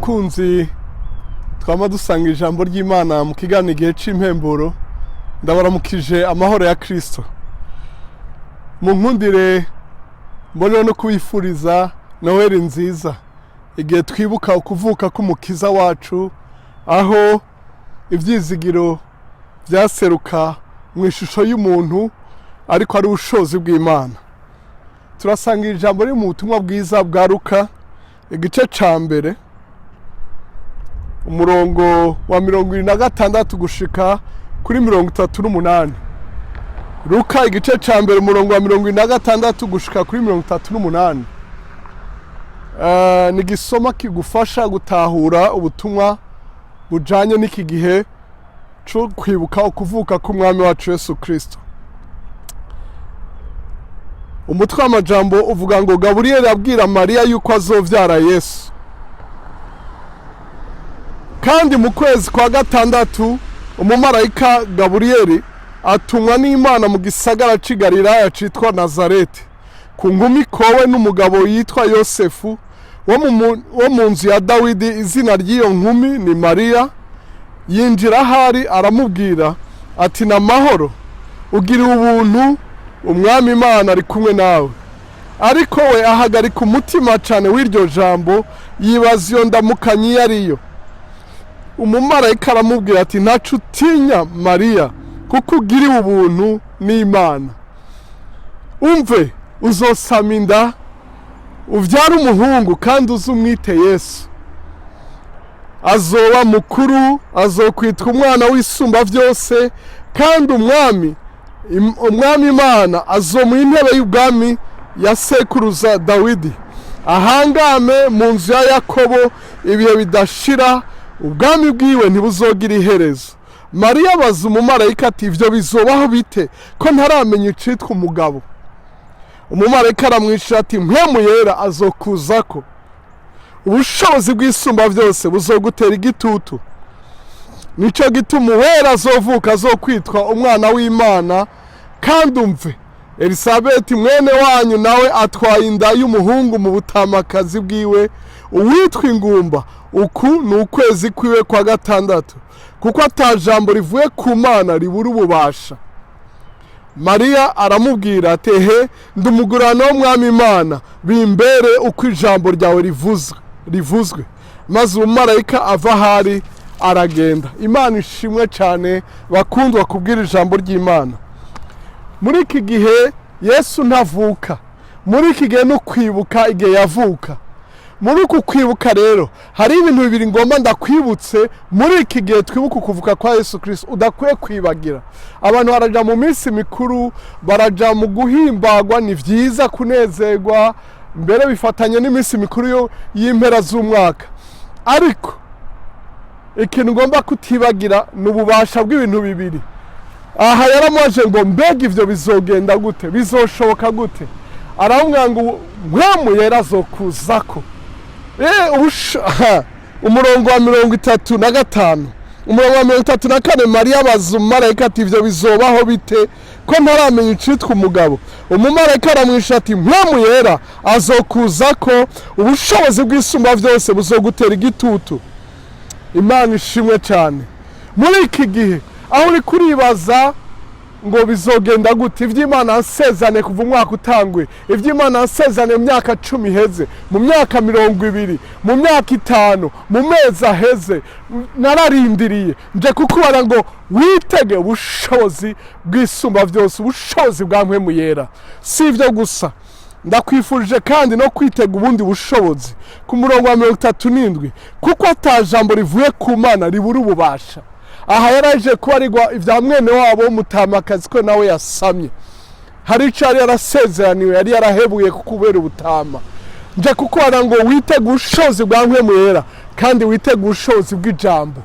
bakunzi twama dusanga ijambo ry'Imana mu kiganiro gihe c'Impemburo, ndabaramukije amahoro ya Kristo. Mu nkundire mbone no kubifuriza Noweli nziza, igihe twibuka ukuvuka k'umukiza wacu, aho ivyizigiro vyaseruka mu ishusho y'umuntu ariko ari ubushobozi bw'Imana. Turasanga ijambo riri mu butumwa bwiza bwa Luka igice ca mbere, umurongo wa 26 gushika kuri 38. Luka igice ca mbere umurongo wa 26 gushika kuri 38. Ni gisoma kigufasha gutahura ubutumwa bujanye n'iki gihe cyo kwibuka ukuvuka k'umwami wacu Yesu Kristo. Umutwe w'amajambo uvuga ngo Gaburiyeli abwira Mariya yuko azovyara Yesu. Kandi mu kwezi kwa gatandatu umumarayika Gaburiyeli atumwa n'Imana mu gisagara c'i Galilaya citwa Nazareti, ku nkumi kowe n'umugabo yitwa Yosefu wo mu nzu ya Dawidi. Izina ry'iyo nkumi ni Mariya. Yinjira ahari aramubwira ati, n'amahoro, ugira ubuntu, umwami Imana ari kumwe nawe. Ariko we ahagarika umutima cane w'iryo jambo, yibaza iyo ndamukanyi yariyo. Umumarayika aramubwira ati, ntaco utinya Mariya, kuko ugiriwe ubuntu n'Imana. Umve, uzosama inda, uvyara umuhungu, kandi uzumwite Yesu. Azoba mukuru, azokwitwa umwana w'isumba vyose, kandi umwami Imana azomuha intebe y'ubwami ya sekuruza Dawidi. Ahangame mu nzu ya Yakobo ibihe bidashira, ubwami bwiwe ntibuzogira iherezo. Mariya abaza umumarayika ati, ivyo bizobaho bite, ko ntaramenya icitwa umugabo? Umumarayika aramwishura ati, Mpwemu Yera azokuzako, ubushobozi bw'isumba vyose buzogutera igitutu. Nico gituma uwera azovuka azokwitwa umwana w'Imana. Kandi umve, Elisabeti mwene wanyu nawe atwaye inda y'umuhungu mu butamakazi bwiwe, uwitwa ingumba. Uku ni ukwezi kwiwe kwa gatandatu, kuko ata jambo rivuye ku Mana ribura ububasha. Mariya aramubwira ati, ehe, ndi umugurano w'umwami Imana, bimbere uko ijambo ryawe rivuzwe. Maze umumarayika ava ahari aragenda. Imana ishimwe cyane bakundwa kubwira ijambo ry'Imana. Muri iki gihe Yesu ntavuka, muri iki gihe no kwibuka igihe yavuka. Muri uku kwibuka rero hari ibintu bibiri ngomba ndakwibutse. Muri iki gihe twibuka ukuvuka kwa Yesu Kristo, udakwiye kwibagira. Abantu baraja mu minsi mikuru, baraja mu guhimbagwa, ni vyiza kunezerwa, mbere bifatanye n'iminsi mikuru y'impera z'umwaka. Ariko ikintu ngomba kutibagira ni ububasha bw'ibintu bibiri. Aha yaramubaje ngo, mbega ivyo bizogenda gute, bizoshoboka gute? Aramubwira ngo Mpwemu Yera azokuzako. Umurongo wa 35, umurongo wa 34, Mariya abaza umumarayika ati, ivyo bizobaho bite, ko ntaramenya icitwa umugabo? Umumarayika aramwisha ati, Mpwemu Yera azokuzako, ubushobozi bw'isumba vyose buzogutera igitutu. Imana ishimwe cyane. Muri iki gihe aho uri kuribaza ngo bizogenda gute, ivy'Imana yasezeranye kuva umwaka utangwe, ivy'Imana yasezeranye mu myaka 10 iheze, mu myaka 20, mu myaka 5, mu mezi aheze, nararindiriye nje kukubara ngo witege ubushobozi bw'isumba vyose, ubushobozi bwa Mpwemu Yera. Si ivyo gusa, ndakwifurije kandi no kwitega ubundi bushobozi. Ku murongo wa 37, kuko ata jambo rivuye ku Mana ribura ububasha. Aha yaraje kubarirwa ivya mwene wabo w'umutamakazi ko nawe yasamye. Hari ico yari yarasezeraniwe, yari yarahebuye kukubera ubutama. Nje kukubara ngo witege ubushobozi bwa Mpwemu Yera, kandi witege ubushobozi bw'ijambo.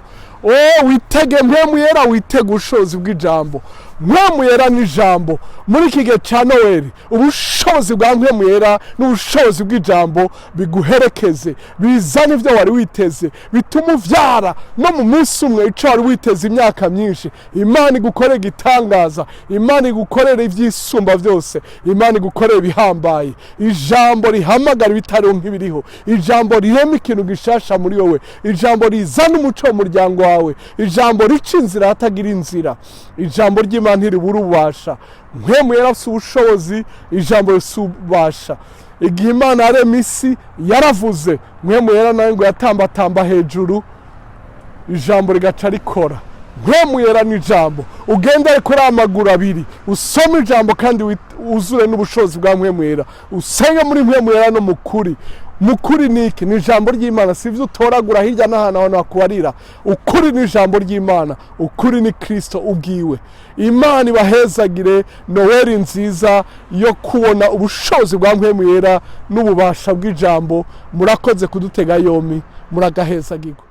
Witege Mpwemu Yera, witege ubushobozi bw'ijambo. Mpwemu Yera n'ijambo muri iki gihe cya Noweli. Ubushobozi bwa Mpwemu Yera n'ubushobozi bw'ijambo biguherekeze, bizana ibyo wari witeze, bituma uvyara no mu minsi umwe ico wari witeze imyaka myinshi. Imana igukorera igitangaza, Imana igukorera ivy'isumba byose, Imana igukorera ibihambaye. Ijambo rihamagara ibitariho nk'ibiriho, ijambo rirema ikintu gishasha muri wowe, ijambo rizana umuco mu muryango wawe, ijambo rica inzira hatagira inzira. Ijambo ry'Imana ntiribura ububasha. Mpwemu Yera afite ubushobozi, ijambo rifite ububasha. Igihe Imana yaremye isi yaravuze, Mpwemu Yera nawe ngo yatambatamba hejuru, ijambo rigaca rikora. Mpwemu Yera n'ijambo. Ugendere kuri amaguru abiri, usome ijambo kandi uzure n'ubushobozi bwa Mpwemu Yera. Usenge muri Mpwemu Yera no mukuri. Mukuri niki? Ni ijambo ry'Imana, sivyo utoragura hirya n'ahantu abantu bakubarira. Ukuri ni ijambo ry'Imana, ukuri ni Kristo ubwiwe. Imana ibahezagire Noweli nziza yo kubona ubushobozi bwa Mpwemu Yera n'ububasha bw'ijambo. Murakoze kudutega yombi, muragahezagirwa.